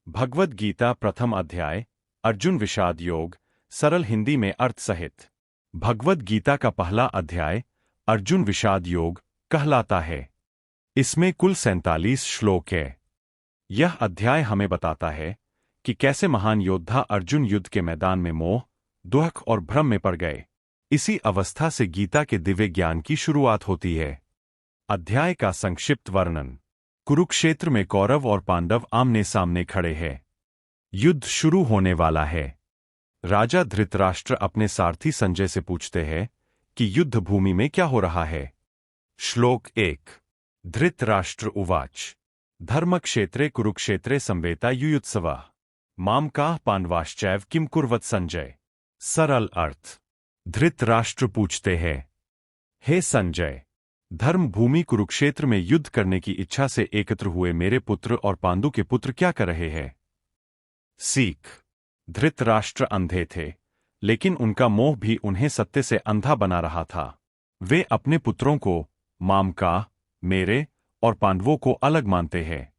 भगवद गीता प्रथम अध्याय अर्जुन विषाद योग सरल हिंदी में अर्थ सहित। भगवद गीता का पहला अध्याय अर्जुन विषाद योग कहलाता है। इसमें कुल 47 श्लोक है। यह अध्याय हमें बताता है कि कैसे महान योद्धा अर्जुन युद्ध के मैदान में मोह, दुख और भ्रम में पड़ गए। इसी अवस्था से गीता के दिव्य ज्ञान की शुरुआत होती है। अध्याय का संक्षिप्त वर्णन। कुरुक्षेत्र में कौरव और पांडव आमने सामने खड़े हैं। युद्ध शुरू होने वाला है। राजा धृतराष्ट्र अपने सारथी संजय से पूछते हैं कि युद्ध भूमि में क्या हो रहा है। श्लोक 1। धृतराष्ट्र उवाच धर्मक्षेत्रे कुरुक्षेत्रे संवेता युयुत्सवः माम काः पांडवाश्चैव किम कुर्वत संजय। सरल अर्थ। धृतराष्ट्र पूछते हैं, हे संजय, धर्म भूमि कुरुक्षेत्र में युद्ध करने की इच्छा से एकत्र हुए मेरे पुत्र और पांडु के पुत्र क्या कर रहे हैं। सीख। धृतराष्ट्र अंधे थे, लेकिन उनका मोह भी उन्हें सत्य से अंधा बना रहा था। वे अपने पुत्रों को माम का, मेरे और पांडवों को अलग मानते हैं।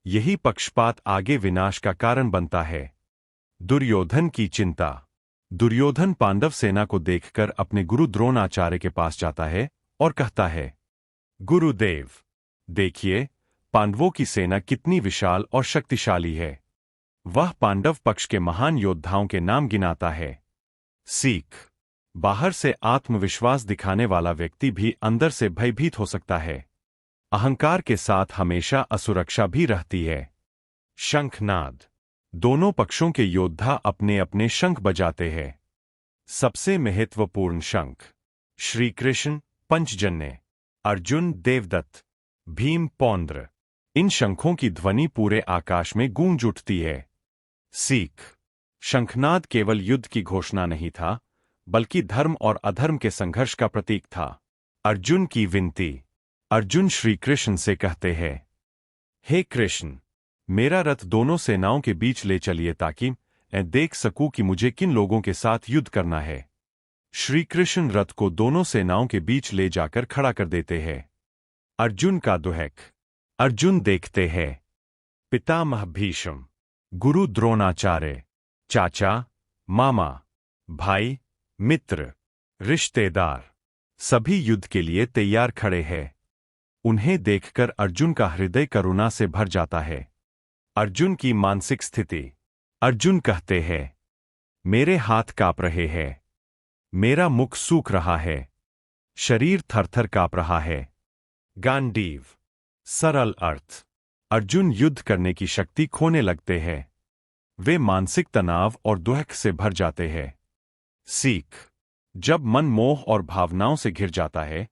यही पक्षपात आगे विनाश का कारण बनता है। दुर्योधन की चिंता। दुर्योधन पांडव सेना को देखकर अपने गुरु द्रोणाचार्य के पास जाता है और कहता है, गुरुदेव, देखिए पांडवों की सेना कितनी विशाल और शक्तिशाली है। वह पांडव पक्ष के महान योद्धाओं के नाम गिनाता है। सीख। बाहर से आत्मविश्वास दिखाने वाला व्यक्ति भी अंदर से भयभीत हो सकता है। अहंकार के साथ हमेशा असुरक्षा भी रहती है। शंखनाद। दोनों पक्षों के योद्धा अपने अपने शंख बजाते हैं। सबसे महत्वपूर्ण शंख श्री कृष्ण पंचजन्य, अर्जुन देवदत्त, भीम पौंड्र। इन शंखों की ध्वनि पूरे आकाश में गूंज उठती है। सीख। शंखनाद केवल युद्ध की घोषणा नहीं था, बल्कि धर्म और अधर्म के संघर्ष का प्रतीक था। अर्जुन की विनती। अर्जुन श्री कृष्ण से कहते हैं, हे कृष्ण, मेरा रथ दोनों सेनाओं के बीच ले चलिए ताकि मैं देख सकूं कि मुझे किन लोगों के साथ युद्ध करना है। श्री कृष्ण रथ को दोनों सेनाओं के बीच ले जाकर खड़ा कर देते हैं। अर्जुन का दुहक। अर्जुन देखते हैं, पितामह भीष्म, गुरु द्रोणाचार्य, चाचा, मामा, भाई, मित्र, रिश्तेदार सभी युद्ध के लिए तैयार खड़े हैं। उन्हें देखकर अर्जुन का हृदय करुणा से भर जाता है। अर्जुन की मानसिक स्थिति। अर्जुन कहते हैं, मेरे हाथ कांप रहे हैं, मेरा मुख सूख रहा है, शरीर थरथर कांप रहा है। गांडीव। सरल अर्थ। अर्जुन युद्ध करने की शक्ति खोने लगते हैं। वे मानसिक तनाव और दुख से भर जाते हैं। सीख। जब मन मोह और भावनाओं से घिर जाता है,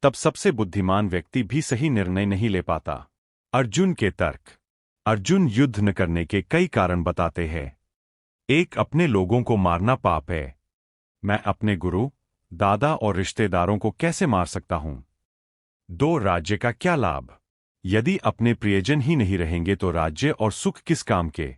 तब सबसे बुद्धिमान व्यक्ति भी सही निर्णय नहीं ले पाता। अर्जुन के तर्क। अर्जुन युद्ध न करने के कई कारण बताते हैं। एक, अपने लोगों को मारना पाप है। मैं अपने गुरु, दादा और रिश्तेदारों को कैसे मार सकता हूं। 2, राज्य का क्या लाभ। यदि अपने प्रियजन ही नहीं रहेंगे तो राज्य और सुख किस काम के।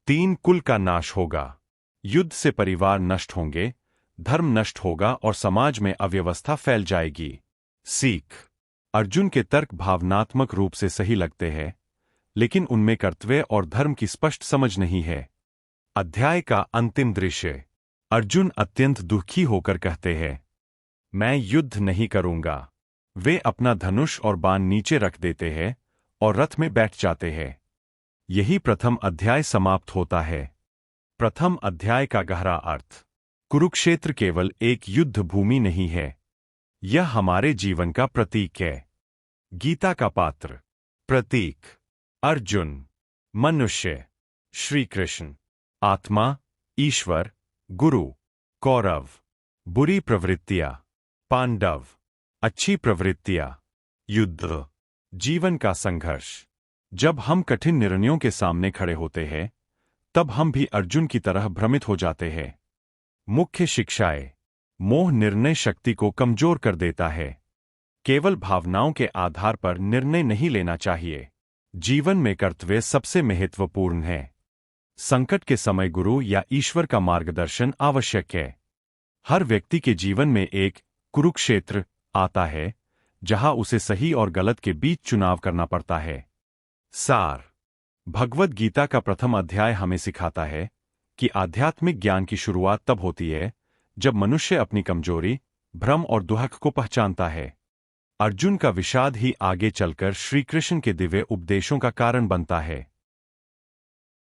3, कुल का नाश होगा। युद्ध से परिवार नष्ट होंगे, धर्म नष्ट होगा और समाज में अव्यवस्था फैल जाएगी। सीख। अर्जुन के तर्क भावनात्मक रूप से सही लगते हैं, लेकिन उनमें कर्तव्य और धर्म की स्पष्ट समझ नहीं है। अध्याय का अंतिम दृश्य। अर्जुन अत्यंत दुखी होकर कहते हैं, मैं युद्ध नहीं करूंगा। वे अपना धनुष और बाण नीचे रख देते हैं और रथ में बैठ जाते हैं। यही प्रथम अध्याय समाप्त होता है। प्रथम अध्याय का गहरा अर्थ। कुरुक्षेत्र केवल एक युद्ध भूमि नहीं है, यह हमारे जीवन का प्रतीक है। गीता का पात्र। प्रतीक अर्जुन, मनुष्य, श्री कृष्ण, आत्मा, ईश्वर, गुरु, कौरव, बुरी प्रवृत्तियां, पांडव, अच्छी प्रवृत्तियां, युद्ध, जीवन का संघर्ष। जब हम कठिन निर्णयों के सामने खड़े होते हैं, तब हम भी अर्जुन की तरह भ्रमित हो जाते हैं। मुख्य शिक्षाएं। मोह निर्णय शक्ति को कमजोर कर देता है। केवल भावनाओं के आधार पर निर्णय नहीं लेना चाहिए। जीवन में कर्तव्य सबसे महत्वपूर्ण है। संकट के समय गुरु या ईश्वर का मार्गदर्शन आवश्यक है। हर व्यक्ति के जीवन में एक कुरुक्षेत्र आता है, जहां उसे सही और गलत के बीच चुनाव करना पड़ता है। सार। भगवद गीता का प्रथम अध्याय हमें सिखाता है कि आध्यात्मिक ज्ञान की शुरुआत तब होती है जब मनुष्य अपनी कमजोरी, भ्रम और दुहक को पहचानता है। अर्जुन का विषाद ही आगे चलकर श्री कृष्ण के दिव्य उपदेशों का कारण बनता है।